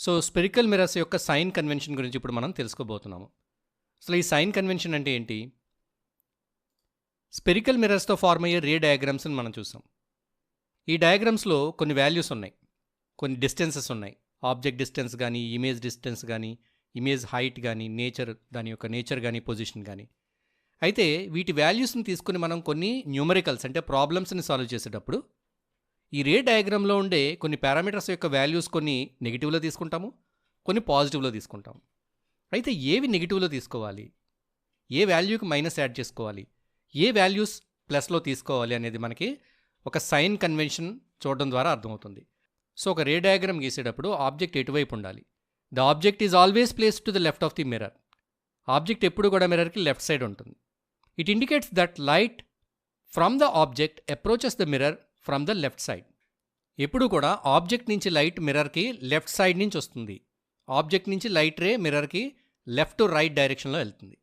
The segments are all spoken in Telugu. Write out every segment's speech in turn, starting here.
సో స్పెరికల్ మిర్రర్స్ యొక్క సైన్ కన్వెన్షన్ గురించి ఇప్పుడు మనం తెలుసుకోబోతున్నాము. అసలు ఈ సైన్ కన్వెన్షన్ అంటే ఏంటి? స్పెరికల్ మిర్రర్స్తో ఫార్మ్ అయ్యే రే డయాగ్రామ్స్ని మనం చూసాం. ఈ డయాగ్రామ్స్లో కొన్ని వాల్యూస్ ఉన్నాయి, కొన్ని డిస్టెన్సెస్ ఉన్నాయి. ఆబ్జెక్ట్ డిస్టెన్స్ కానీ, ఇమేజ్ డిస్టెన్స్ కానీ, ఇమేజ్ హైట్ కానీ, దాని యొక్క నేచర్ కానీ, పొజిషన్ కానీ. అయితే వీటి వాల్యూస్ని తీసుకుని మనం కొన్ని న్యూమరికల్స్ అంటే ప్రాబ్లమ్స్ని సాల్వ్ చేసేటప్పుడు ఈ రే డయాగ్రామ్లో ఉండే కొన్ని పారామీటర్స్ యొక్క వాల్యూస్ కొన్ని నెగిటివ్లో తీసుకుంటాము, కొన్ని పాజిటివ్లో తీసుకుంటాము. అయితే ఏవి నెగిటివ్లో తీసుకోవాలి, ఏ వాల్యూకి మైనస్ యాడ్ చేసుకోవాలి, ఏ వాల్యూస్ ప్లస్లో తీసుకోవాలి అనేది మనకి ఒక సైన్ కన్వెన్షన్ చూడడం ద్వారా అర్థమవుతుంది. సో ఒక రే డయాగ్రామ్ గీసేటప్పుడు ఆబ్జెక్ట్ ఎటువైపు ఉండాలి? The object is always placed to the left of the mirror. Object ఎప్పుడు కూడా మిర్రర్కి లెఫ్ట్ సైడ్ ఉంటుంది. It indicates that light from the object approaches the mirror from the left side. ఎప్పుడు కూడా ఆబ్జెక్ట్ నుంచి లైట్ మిర్రర్కి లెఫ్ట్ సైడ్ నుంచి వస్తుంది. ఆబ్జెక్ట్ నుంచి లైట్ రే మిర్రర్కి లెఫ్ట్ టు రైట్ డైరెక్షన్లో వెళ్తుంది.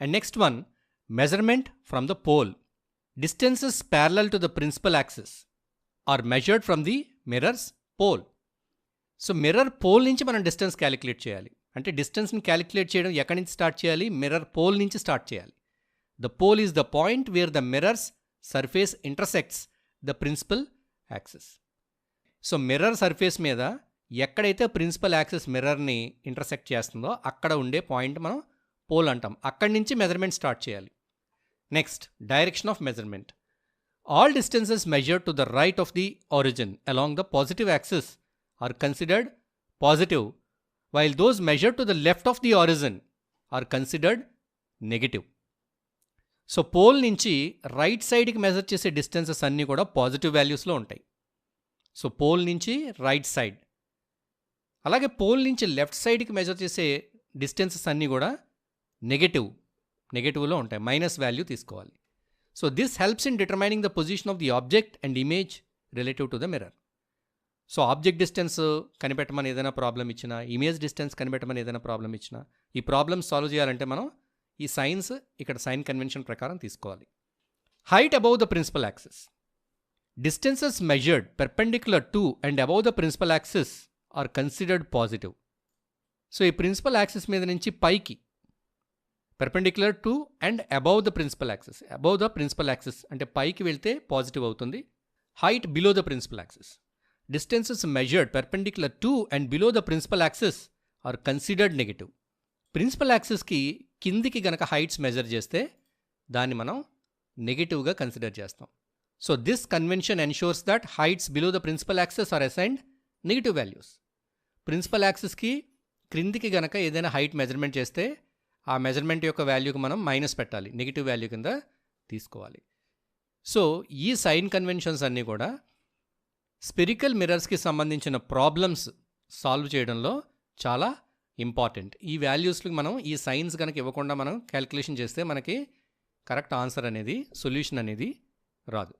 And next one, measurement from the pole. Distances parallel to the principal axis are measured from the mirror's pole. So mirror pole నుంచి మనం డిస్టెన్స్ క్యాలిక్యులేట్ చేయాలి. అంటే డిస్టెన్స్ని క్యాలిక్యులేట్ చేయడం ఎక్కడి నుంచి స్టార్ట్ చేయాలి? మిర్రర్ పోల్ నుంచి స్టార్ట్ చేయాలి. The pole is the point where the mirror's surface intersects the principal axis. So mirror surface మీద ఎక్కడైతే ప్రిన్సిపల్ యాక్సిస్ మిర్రర్ని ఇంటర్సెక్ట్ చేస్తుందో అక్కడ ఉండే పాయింట్ మనం పోల్ అంటాం. అక్కడి నుంచి మెజర్మెంట్ స్టార్ట్ చేయాలి. Next, direction of measurement. All distances measured to the right of the origin along the positive axis are considered positive, while those measured to the left of the origin are considered negative. So pole నుంచి రైట్ సైడ్కి మెజర్ చేసే డిస్టెన్సెస్ అన్నీ కూడా పాజిటివ్ వాల్యూస్లో ఉంటాయి. సో పోల్ నుంచి రైట్ సైడ్. అలాగే పోల్ నుంచి లెఫ్ట్ సైడ్కి మెజర్ చేసే డిస్టెన్సెస్ అన్నీ కూడా నెగటివ్లో ఉంటాయి, మైనస్ వాల్యూ తీసుకోవాలి. So this helps in determining the position of the object and image relative to the mirror. So object distance కనిపెట్టమని ఏదైనా ప్రాబ్లం ఇచ్చినా, ఇమేజ్ డిస్టెన్స్ కనిపెట్టమని ఏదైనా ప్రాబ్లం ఇచ్చినా, ఈ ప్రాబ్లమ్ సాల్వ్ చేయాలంటే మనం ఈ సైన్స్ ఇక్కడ సైన్ కన్వెన్షన్ ప్రకారం తీసుకోవాలి. Height above the principal axis. Distances measured perpendicular to and above the principal axis are considered positive. So ఈ ప్రిన్సిపల్ యాక్సిస్ మీద నుంచి పైకి perpendicular to and above the principal axis. Above the principal axis అంటే పైకి వెళ్తే పాజిటివ్ అవుతుంది. Height below the principal axis. Distances measured perpendicular to and below the principal axis are considered negative. Principal యాక్సిస్కి కిందికి గనక హైట్స్ మెజర్ చేస్తే దాన్ని మనం నెగిటివ్గా కన్సిడర్ చేస్తాం. So this convention ensures that heights below the principal axis are assigned negative values. Principal యాక్సిస్కి క్రిందికి గనక ఏదైనా హైట్ మెజర్మెంట్ చేస్తే ఆ మెజర్మెంట్ యొక్క వాల్యూకి మనం మైనస్ పెట్టాలి, నెగిటివ్ వాల్యూ కింద తీసుకోవాలి. సో ఈ సైన్ కన్వెన్షన్స్ అన్నీ కూడా స్పెరికల్ మిర్రర్స్కి సంబంధించిన ప్రాబ్లమ్స్ సాల్వ్ చేయడంలో చాలా ఇంపార్టెంట్. ఈ వాల్యూస్కి మనం ఈ సైన్స్ కనుక ఇవ్వకుండా మనం క్యాలిక్యులేషన్ చేస్తే మనకి కరెక్ట్ ఆన్సర్ అనేది, సొల్యూషన్ అనేది రాదు.